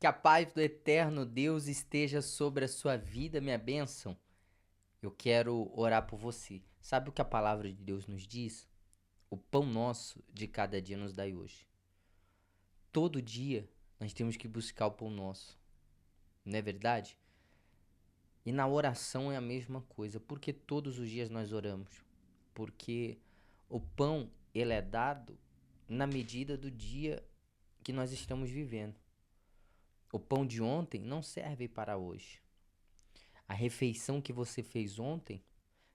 Que a paz do eterno Deus esteja sobre a sua vida, minha bênção. Eu quero orar por você. Sabe o que a palavra de Deus nos diz? O pão nosso de cada dia nos dai hoje. Todo dia nós temos que buscar o pão nosso, não é verdade? E na oração é a mesma coisa. Porque todos os dias nós oramos? Porque o pão, ele é dado na medida do dia que nós estamos vivendo. O pão de ontem não serve para hoje. A refeição que você fez ontem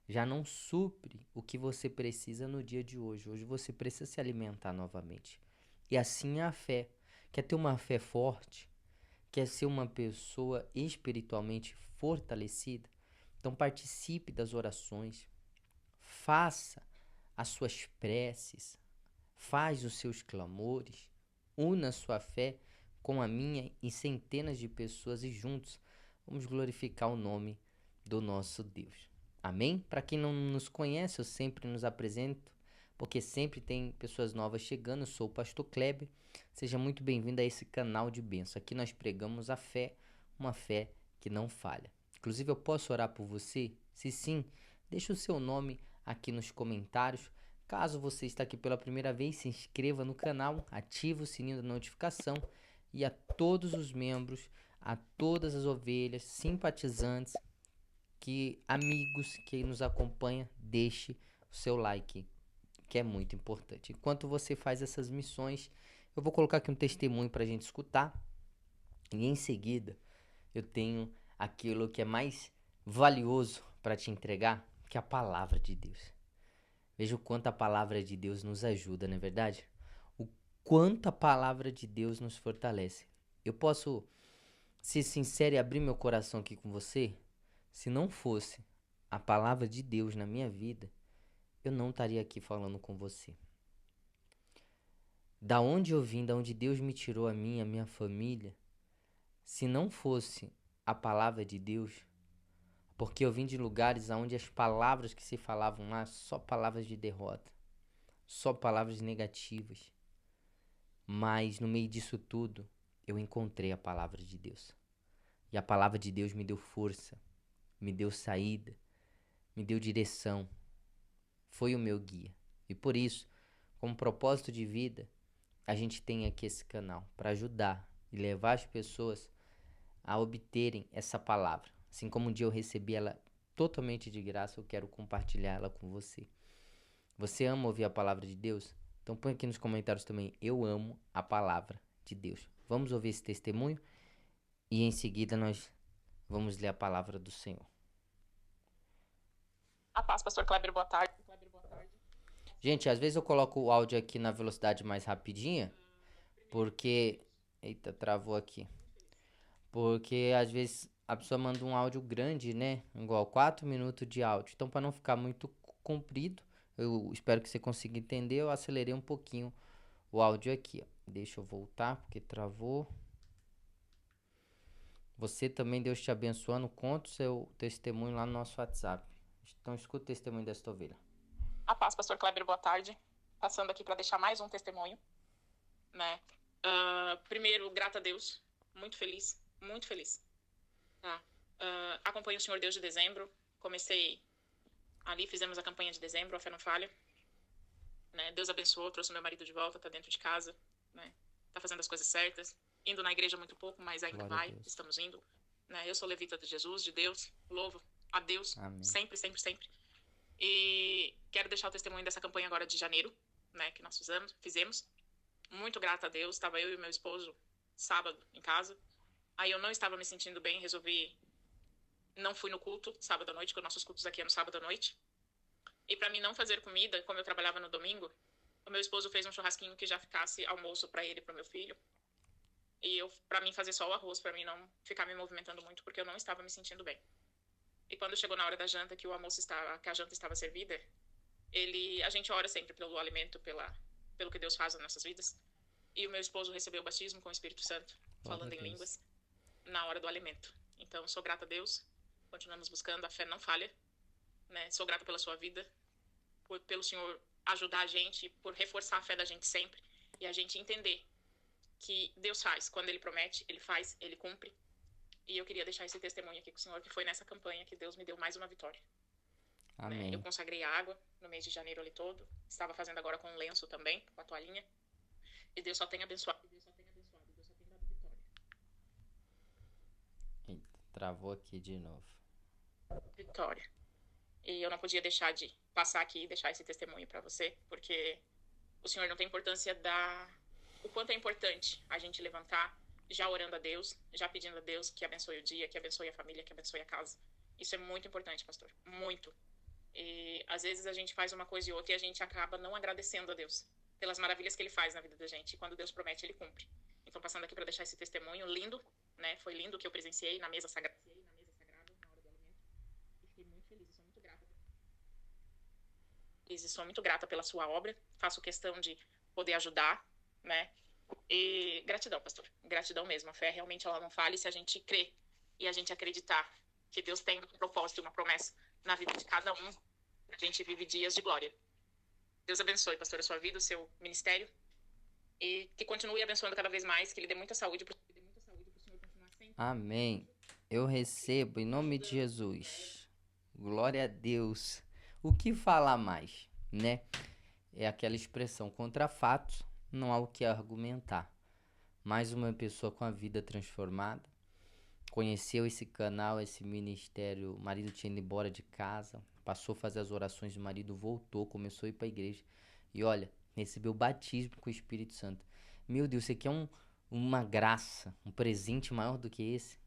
já não supre o que você precisa no dia de hoje. Hoje você precisa se alimentar novamente. E assim é a fé. Quer ter uma fé forte? Quer ser uma pessoa espiritualmente fortalecida? Então participe das orações. Faça as suas preces. Faz os seus clamores. Una sua fé com a minha e centenas de pessoas e juntos vamos glorificar o nome do nosso Deus. Amém? Para quem não nos conhece, eu sempre nos apresento, porque sempre tem pessoas novas chegando. Eu sou o Pastor Kleber. Seja muito bem-vindo a esse canal de bênção. Aqui nós pregamos a fé, uma fé que não falha. Inclusive, eu posso orar por você? Se sim, deixa o seu nome aqui nos comentários. Caso você está aqui pela primeira vez, se inscreva no canal, ative o sininho da notificação e a todos os membros, a todas as ovelhas, simpatizantes, amigos que nos acompanham, deixe o seu like, que é muito importante. Enquanto você faz essas missões, eu vou colocar aqui um testemunho para a gente escutar e em seguida eu tenho aquilo que é mais valioso para te entregar, que é a palavra de Deus. Veja o quanto a palavra de Deus nos ajuda, não é verdade? O quanto a palavra de Deus nos fortalece. Eu posso ser sincero e abrir meu coração aqui com você? Se não fosse a palavra de Deus na minha vida, eu não estaria aqui falando com você. Da onde eu vim, da onde Deus me tirou a mim, a minha família, se não fosse a palavra de Deus, porque eu vim de lugares onde as palavras que se falavam lá, só palavras de derrota, só palavras negativas. Mas no meio disso tudo, eu encontrei a palavra de Deus. E a palavra de Deus me deu força, me deu saída, me deu direção. Foi o meu guia. E por isso, como propósito de vida, a gente tem aqui esse canal para ajudar e levar as pessoas a obterem essa palavra. Assim como um dia eu recebi ela totalmente de graça, eu quero compartilhar ela com você. Você ama ouvir a palavra de Deus? Então põe aqui nos comentários também, eu amo a palavra de Deus. Vamos ouvir esse testemunho e em seguida nós vamos ler a palavra do Senhor. A paz, pastor Kleber, boa tarde. Gente, às vezes eu coloco o áudio aqui na velocidade mais rapidinha, porque... Eita, travou aqui. Porque às vezes a pessoa manda um áudio grande, né? Igual 4 minutos de áudio. Então, para não ficar muito comprido, eu espero que você consiga entender. Eu acelerei um pouquinho o áudio aqui, ó. Deixa eu voltar, porque travou. Você também, Deus te abençoando. Conta o seu testemunho lá no nosso WhatsApp. Então, escuta o testemunho desta ovelha. A paz, pastor Kleber, boa tarde. Passando aqui para deixar mais um testemunho, né? Primeiro, grata a Deus, muito feliz, muito feliz. Tá? Acompanho o Senhor Deus de dezembro. Comecei ali, fizemos a campanha de dezembro, a fé não falha. Né? Deus abençoou, trouxe meu marido de volta, tá dentro de casa, né? Tá fazendo as coisas certas. Indo na igreja muito pouco, mas ainda Glória vai, estamos indo. Né? Eu sou levita de Jesus, de Deus, louvo a Deus, Amém. sempre, sempre, sempre. E quero deixar o testemunho dessa campanha agora de janeiro, né, que nós fizemos. Muito grata a Deus, estava eu e meu esposo sábado em casa. Aí eu não estava me sentindo bem, resolvi... Não fui no culto sábado à noite, porque nossos cultos aqui é no sábado à noite. E para mim não fazer comida, como eu trabalhava no domingo, o meu esposo fez um churrasquinho que já ficasse almoço para ele e para o meu filho. E para mim fazer só o arroz, para mim não ficar me movimentando muito, porque eu não estava me sentindo bem. E quando chegou na hora da janta, que que a janta estava servida, a gente ora sempre pelo alimento, pelo que Deus faz nas nossas vidas. E o meu esposo recebeu o batismo com o Espírito Santo, falando em línguas, na hora do alimento. Então, sou grata a Deus. Continuamos buscando, a fé não falha. Né? Sou grata pela sua vida, pelo Senhor ajudar a gente, por reforçar a fé da gente sempre. E a gente entender que Deus faz. Quando Ele promete, Ele faz, Ele cumpre. E eu queria deixar esse testemunho aqui com o Senhor, que foi nessa campanha que Deus me deu mais uma vitória. Né? Eu Amém. consagrei a água no mês de janeiro ali todo. Estava fazendo agora com um lenço também, com a toalhinha. E Deus só tem abençoado. Deus só tem abençoado. Deus só tem dado vitória. Eita, travou aqui de novo. Vitória. E eu não podia deixar de passar aqui e deixar esse testemunho para você, porque o Senhor não tem importância o quanto é importante a gente levantar, já orando a Deus, já pedindo a Deus que abençoe o dia, que abençoe a família, que abençoe a casa. Isso é muito importante, pastor. Muito. E às vezes a gente faz uma coisa e outra e a gente acaba não agradecendo a Deus pelas maravilhas que Ele faz na vida da gente. E quando Deus promete, Ele cumpre. Então, passando aqui para deixar esse testemunho lindo, né? Foi lindo o que eu presenciei na mesa sagrada, na hora do alimento. E fiquei muito feliz, eu sou muito grata. E sou muito grata pela sua obra. Faço questão de poder ajudar, né? E gratidão, pastor. Gratidão mesmo. A fé realmente ela não falha se a gente crer e a gente acreditar que Deus tem um propósito e uma promessa na vida de cada um. A gente vive dias de glória. Deus abençoe, pastor, a sua vida, o seu ministério. E que continue abençoando cada vez mais, que Ele dê muita saúde para o Senhor continuar sempre. Amém. Eu recebo em nome de Jesus. Glória a Deus. O que falar mais, né? É aquela expressão: contra fatos não há o que argumentar. Mais uma pessoa com a vida transformada. Conheceu esse canal, esse ministério. O marido tinha ido embora de casa, passou a fazer as orações, o marido voltou, começou a ir para a igreja. E olha, recebeu o batismo com o Espírito Santo. Meu Deus, isso aqui é uma graça, um presente maior do que esse.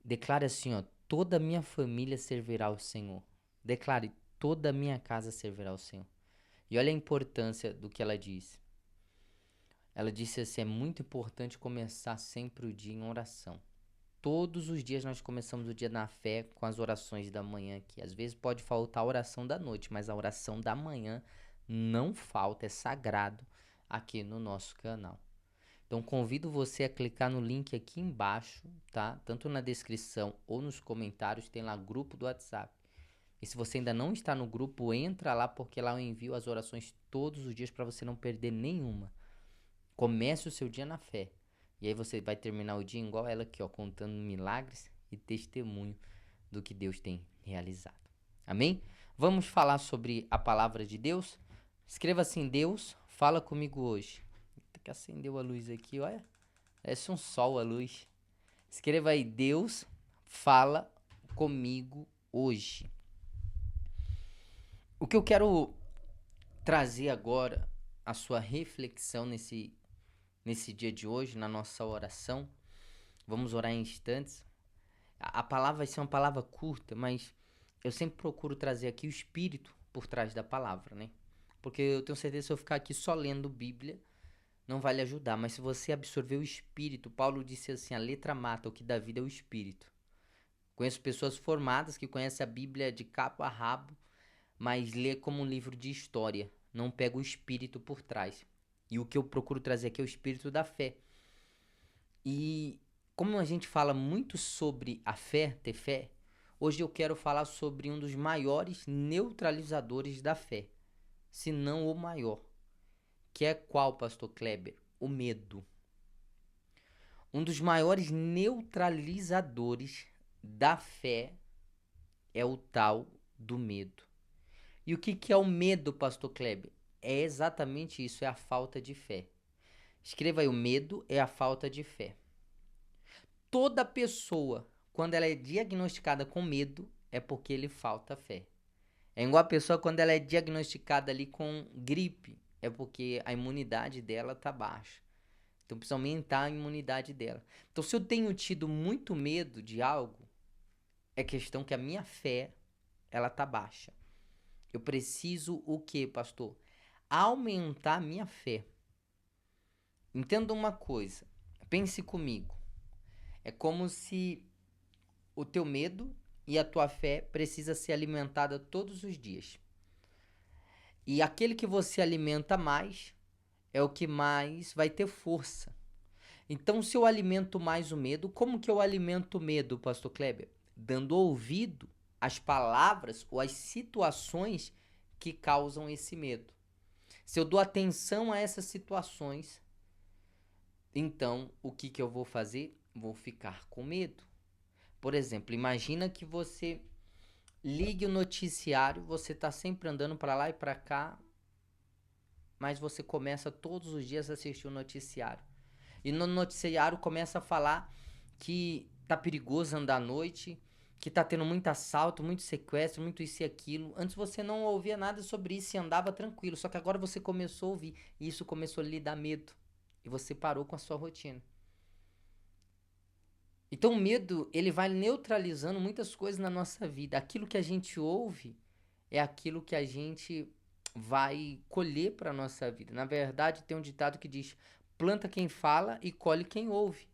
Declare assim, ó: toda a minha família servirá ao Senhor. Declare: toda a minha casa servirá ao Senhor. E olha a importância do que ela disse. Ela disse assim: é muito importante começar sempre o dia em oração. Todos os dias nós começamos o dia na fé com as orações da manhã, que às vezes pode faltar a oração da noite, mas a oração da manhã não falta, é sagrado aqui no nosso canal. Então convido você a clicar no link aqui embaixo, tá? Tanto na descrição ou nos comentários, tem lá grupo do WhatsApp. E se você ainda não está no grupo, entra lá, porque lá eu envio as orações todos os dias para você não perder nenhuma. Comece o seu dia na fé. E aí você vai terminar o dia igual ela aqui, ó, contando milagres e testemunho do que Deus tem realizado. Amém? Vamos falar sobre a palavra de Deus? Escreva assim: Deus, fala comigo hoje. Tem que acendeu a luz aqui, olha. Parece um sol a luz. Escreva aí: Deus, fala comigo hoje. O que eu quero trazer agora, a sua reflexão nesse dia de hoje, na nossa oração. Vamos orar em instantes. A palavra vai ser uma palavra curta, mas eu sempre procuro trazer aqui o espírito por trás da palavra, né? Porque eu tenho certeza que se eu ficar aqui só lendo Bíblia, não vai lhe ajudar. Mas se você absorver o espírito, Paulo disse assim: a letra mata, o que dá vida é o espírito. Conheço pessoas formadas que conhecem a Bíblia de cabo a rabo, mas lê como um livro de história, não pega o espírito por trás. E o que eu procuro trazer aqui é o espírito da fé. E como a gente fala muito sobre a fé, ter fé, hoje eu quero falar sobre um dos maiores neutralizadores da fé, se não o maior. Que é qual, pastor Kleber? O medo. Um dos maiores neutralizadores da fé é o tal do medo. E o que é o medo, pastor Kleber? É exatamente isso, é a falta de fé. Escreva aí: o medo é a falta de fé. Toda pessoa, quando ela é diagnosticada com medo, é porque lhe falta fé. É igual a pessoa quando ela é diagnosticada ali com gripe, é porque a imunidade dela tá baixa. Então precisa aumentar a imunidade dela. Então se eu tenho tido muito medo de algo, é questão que a minha fé, ela tá baixa. Eu preciso o quê, pastor? Aumentar a minha fé. Entenda uma coisa, pense comigo. É como se o teu medo e a tua fé precisa ser alimentada todos os dias. E aquele que você alimenta mais é o que mais vai ter força. Então, se eu alimento mais o medo, como que eu alimento o medo, pastor Kleber? Dando ouvido às palavras ou às situações que causam esse medo. Se eu dou atenção a essas situações, Então, o que que eu vou fazer? Vou ficar com medo. Por exemplo, imagina que você ligue o noticiário, você tá sempre andando para lá e para cá, mas você começa todos os dias a assistir o noticiário. E no noticiário começa a falar que tá perigoso andar à noite, que tá tendo muito assalto, muito sequestro, muito isso e aquilo. Antes você não ouvia nada sobre isso e andava tranquilo, só que agora você começou a ouvir e isso começou a lhe dar medo. E você parou com a sua rotina. Então o medo, ele vai neutralizando muitas coisas na nossa vida. Aquilo que a gente ouve é aquilo que a gente vai colher para nossa vida. Na verdade, tem um ditado que diz: planta quem fala e colhe quem ouve.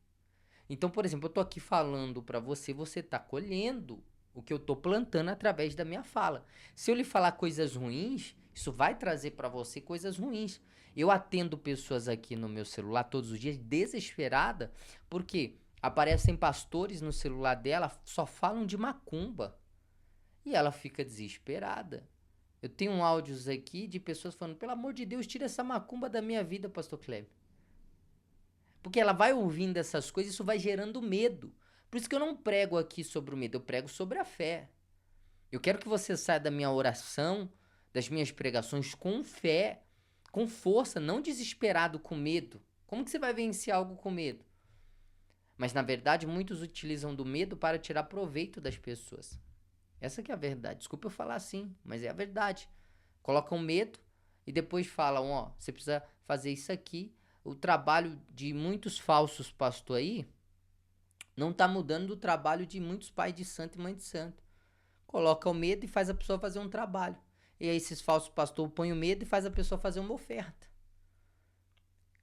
Então, por exemplo, eu tô aqui falando para você, você tá colhendo o que eu tô plantando através da minha fala. Se eu lhe falar coisas ruins, isso vai trazer para você coisas ruins. Eu atendo pessoas aqui no meu celular todos os dias desesperada, porque aparecem pastores no celular dela, só falam de macumba. E ela fica desesperada. Eu tenho áudios aqui de pessoas falando: pelo amor de Deus, tira essa macumba da minha vida, pastor Kleber. Porque ela vai ouvindo essas coisas e isso vai gerando medo. Por isso que eu não prego aqui sobre o medo, eu prego sobre a fé. Eu quero que você saia da minha oração, das minhas pregações com fé, com força, não desesperado com medo. Como que você vai vencer algo com medo? Mas na verdade, muitos utilizam do medo para tirar proveito das pessoas. Essa que é a verdade. Desculpa eu falar assim, mas é a verdade. Colocam medo e depois falam: ó, você precisa fazer isso aqui. O trabalho de muitos falsos pastores aí não tá mudando do trabalho de muitos pais de santo e mãe de santo. Coloca o medo e faz a pessoa fazer um trabalho. E aí esses falsos pastores põem o medo e faz a pessoa fazer uma oferta.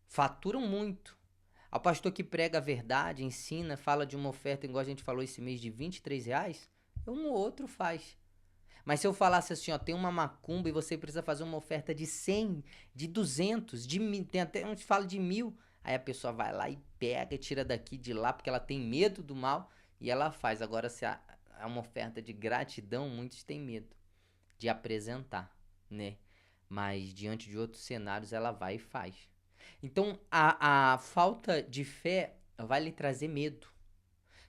Faturam muito. O pastor que prega a verdade, ensina, fala de uma oferta, igual a gente falou esse mês, de R$ 23, um ou outro faz. Mas se eu falasse assim, ó, tem uma macumba e você precisa fazer uma oferta de 100, de 200, de 1000, tem até onde fala de 1000, aí a pessoa vai lá e pega e tira daqui de lá porque ela tem medo do mal e ela faz. Agora, se é uma oferta de gratidão, muitos têm medo de apresentar, né? Mas diante de outros cenários ela vai e faz. Então a falta de fé vai lhe trazer medo.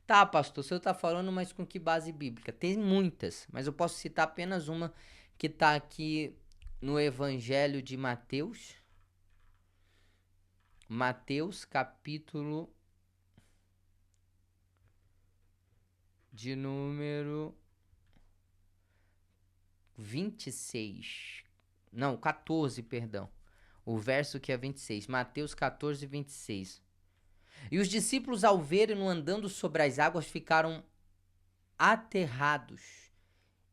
Tá, pastor, o senhor tá falando, mas com que base bíblica? Tem muitas, mas eu posso citar apenas uma que tá aqui no Evangelho de Mateus. Mateus, capítulo de número 26. Não, 14, perdão. O verso que é 26. Mateus 14, 26. E os discípulos, ao verem-no andando sobre as águas, ficaram aterrados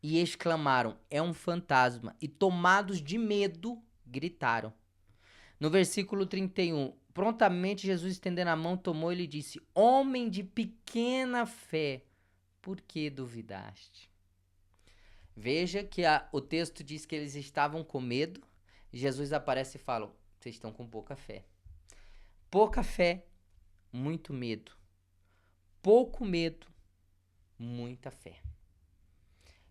e exclamaram: é um fantasma. E tomados de medo, gritaram. No versículo 31, prontamente Jesus, estendendo a mão, tomou e lhe disse: homem de pequena fé, por que duvidaste? Veja que o texto diz que eles estavam com medo. Jesus aparece e fala: vocês estão com pouca fé. Pouca fé, muito medo. Pouco medo, muita fé.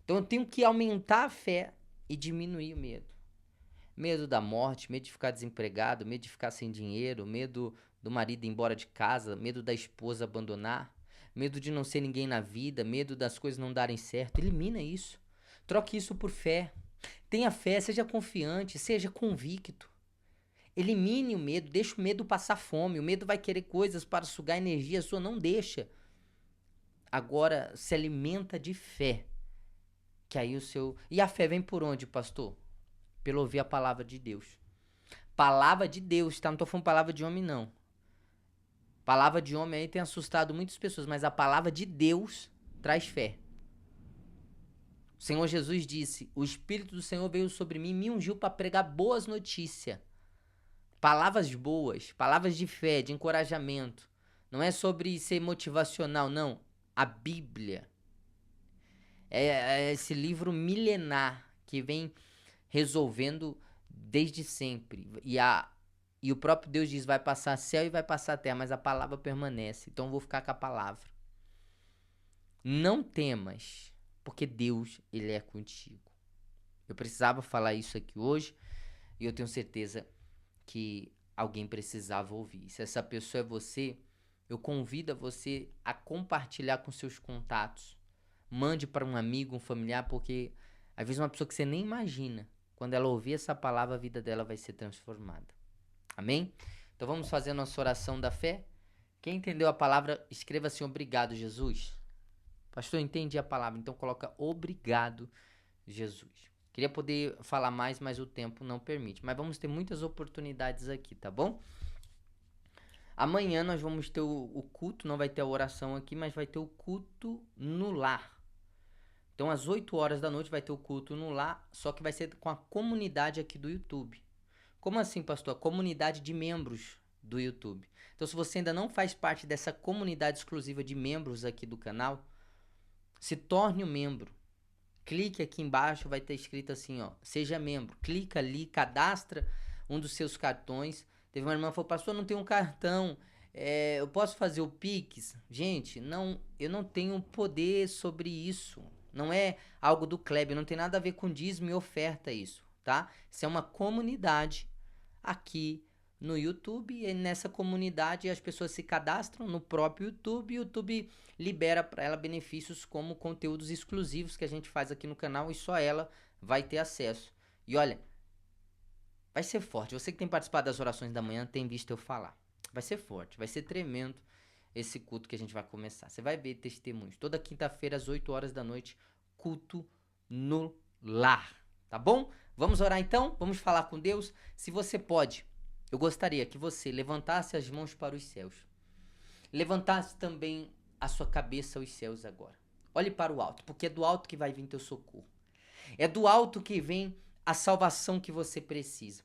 Então eu tenho que aumentar a fé e diminuir o medo. Medo da morte, medo de ficar desempregado, medo de ficar sem dinheiro, medo do marido ir embora de casa, medo da esposa abandonar, medo de não ser ninguém na vida, medo das coisas não darem certo. Elimina isso. Troque isso por fé. Tenha fé, seja confiante, seja convicto. Elimine o medo, deixa o medo passar fome. O medo vai querer coisas para sugar energia sua, não deixa. Agora se alimenta de fé. Que aí o seu... E a fé vem por onde, pastor? Pelo ouvir a palavra de Deus. Palavra de Deus, tá? Não tô falando palavra de homem, não. Palavra de homem aí tem assustado muitas pessoas, mas a palavra de Deus traz fé. O Senhor Jesus disse: o Espírito do Senhor veio sobre mim e me ungiu para pregar boas notícias. Palavras boas, palavras de fé, de encorajamento. Não é sobre ser motivacional, não. A Bíblia é esse livro milenar que vem resolvendo desde sempre. E o próprio Deus diz: vai passar céu e vai passar terra, mas a palavra permanece. Então eu vou ficar com a palavra. Não temas, porque Deus, ele é contigo. Eu precisava falar isso aqui hoje e eu tenho certeza que alguém precisava ouvir. Se essa pessoa é você, eu convido a você a compartilhar com seus contatos. Mande para um amigo, um familiar, porque às vezes uma pessoa que você nem imagina, quando ela ouvir essa palavra, a vida dela vai ser transformada. Amém? Então vamos fazer a nossa oração da fé? Quem entendeu a palavra, escreva assim: obrigado, Jesus. Pastor, eu entendi a palavra, então coloca obrigado, Jesus. Queria poder falar mais, mas o tempo não permite. Mas vamos ter muitas oportunidades aqui, tá bom? Amanhã nós vamos ter o culto, não vai ter a oração aqui, mas vai ter o culto no lar. Então às 8 horas da noite vai ter o culto no lar, só que vai ser com a comunidade aqui do YouTube. Como assim, pastor? A comunidade de membros do YouTube. Então se você ainda não faz parte dessa comunidade exclusiva de membros aqui do canal, se torne um membro. Clique aqui embaixo, vai ter escrito assim, ó, seja membro. Clica ali, cadastra um dos seus cartões. Teve uma irmã que falou: pastor, eu não tenho um cartão, eu posso fazer o Pix? Gente, não, eu não tenho poder sobre isso. Não é algo do Kleber, não tem nada a ver com dízimo e oferta isso, tá? Isso é uma comunidade aqui no YouTube, e nessa comunidade as pessoas se cadastram no próprio YouTube e o YouTube libera para ela benefícios como conteúdos exclusivos que a gente faz aqui no canal e só ela vai ter acesso. E olha, vai ser forte. Você que tem participado das orações da manhã tem visto eu falar. Vai ser forte, vai ser tremendo esse culto que a gente vai começar. Você vai ver testemunhos. Toda quinta-feira às 8 horas da noite, culto no lar. Tá bom? Vamos orar então? Vamos falar com Deus? Se você pode, eu gostaria que você levantasse as mãos para os céus. Levantasse também a sua cabeça aos céus agora. Olhe para o alto, porque é do alto que vai vir teu socorro. É do alto que vem a salvação que você precisa.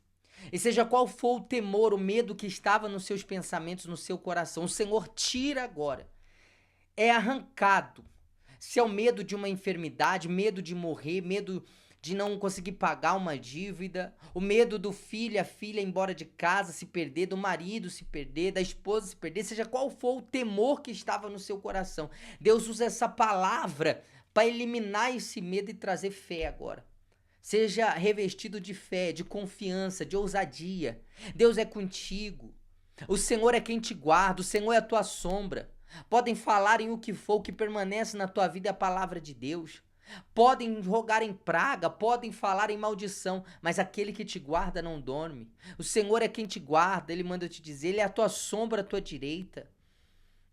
E seja qual for o temor, o medo que estava nos seus pensamentos, no seu coração, o Senhor tira agora. É arrancado. Se é o medo de uma enfermidade, medo de morrer, medo de não conseguir pagar uma dívida, o medo do filho, a filha ir embora de casa, se perder, do marido se perder, da esposa se perder, seja qual for o temor que estava no seu coração, Deus usa essa palavra para eliminar esse medo e trazer fé agora. Seja revestido de fé, de confiança, de ousadia. Deus é contigo. O Senhor é quem te guarda, o Senhor é a tua sombra. Podem falar em o que for, o que permanece na tua vida é a palavra de Deus. Podem rogar em praga, podem falar em maldição, mas aquele que te guarda não dorme. O Senhor é quem te guarda, Ele manda te dizer, Ele é a tua sombra, a tua direita.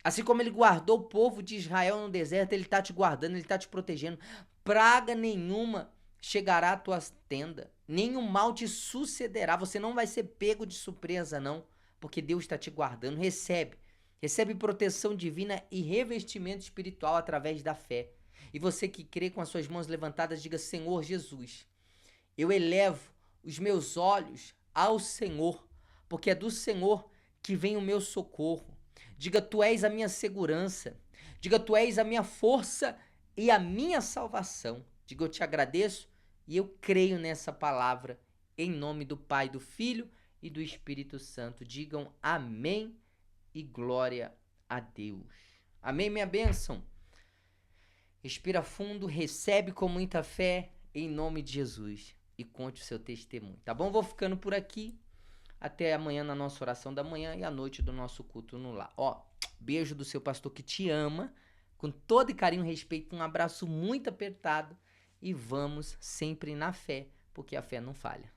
Assim como Ele guardou o povo de Israel no deserto, Ele está te guardando, Ele está te protegendo. Praga nenhuma chegará à tua tenda, nenhum mal te sucederá, você não vai ser pego de surpresa não, porque Deus está te guardando. Recebe proteção divina e revestimento espiritual através da fé. E você que crê, com as suas mãos levantadas, diga: Senhor Jesus, eu elevo os meus olhos ao Senhor, porque é do Senhor que vem o meu socorro. Diga: Tu és a minha segurança. Diga: Tu és a minha força e a minha salvação. Diga: Eu te agradeço e eu creio nessa palavra, em nome do Pai, do Filho e do Espírito Santo. Digam amém e glória a Deus. Amém, minha bênção? Respira fundo, recebe com muita fé, em nome de Jesus. E conte o seu testemunho, tá bom? Vou ficando por aqui. Até amanhã na nossa oração da manhã e à noite do nosso culto no lar. Ó, beijo do seu pastor que te ama, com todo carinho e respeito, um abraço muito apertado. E vamos sempre na fé, porque a fé não falha.